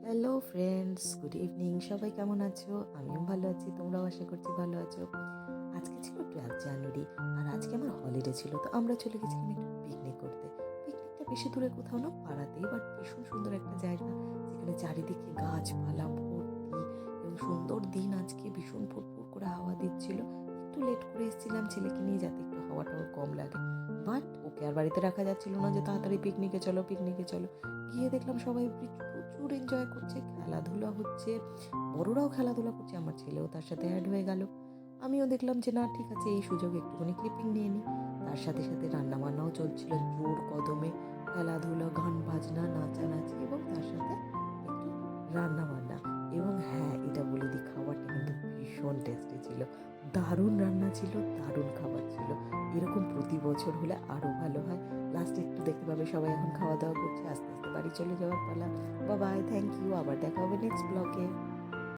Hello friends, good evening. সবাই কেমন আছো? আমিও ভালো আছি, তোমরাও আশা করছি ভালো আছো। আজকে ছিল 12 জানুয়ারি আর আজকে আমার হলিডে ছিল, তো আমরা চলে গেছিলাম একটু পিকনিক করতে। পিকনিকটা বেশি দূরে কোথাও না, পাড়াতেই, বাট ভীষণ সুন্দর একটা জায়গা, যেখানে চারিদিকে গাছপালা ভর্তি এবং সুন্দর দিন। আজকে ভীষণ ফুরফুর করে হাওয়া দিচ্ছিল। একটু লেট করে এসেছিলাম ছেলেকে নিয়ে, যাতে একটু হাওয়াটাও কম লাগে, বাট ওকে আর বাড়িতে রাখা যাচ্ছিল না যে তাড়াতাড়ি পিকনিকে চলো পিকনিকে চলো। গিয়ে দেখলাম সবাই প্রচুর এনজয় করছে, খেলাধুলা হচ্ছে, বড়রাও খেলাধুলা করছে, আমার ছেলেও তার সাথে অ্যাড হয়ে গেল। আমিও দেখলাম যে না, ঠিক আছে, এই সুযোগে একটুখানি ক্লিপিং নিয়ে নিই। তার সাথে সাথে রান্নাবান্নাও চলছিল জোর কদমে, খেলাধুলা, গান বাজনা, নাচানাচি এবং তার সাথে একটু রান্নাবান্না। এবং হ্যাঁ, এটা বলে দিই, খাবারটা কিন্তু ভীষণ টেস্টি ছিল, দারুণ রান্না ছিল, দারুণ খাবার ছিল। এরকম প্রতি বছর হলে আরও ভালো হয়। লাস্টে একটু দেখতে পাবে সবাই এখন খাওয়া দাওয়া করছে, আস্তে আস্তে বাড়ি চলে যাওয়ার পালা। বাবাই, থ্যাংক ইউ, আবার দেখা হবে নেক্সট ব্লগে।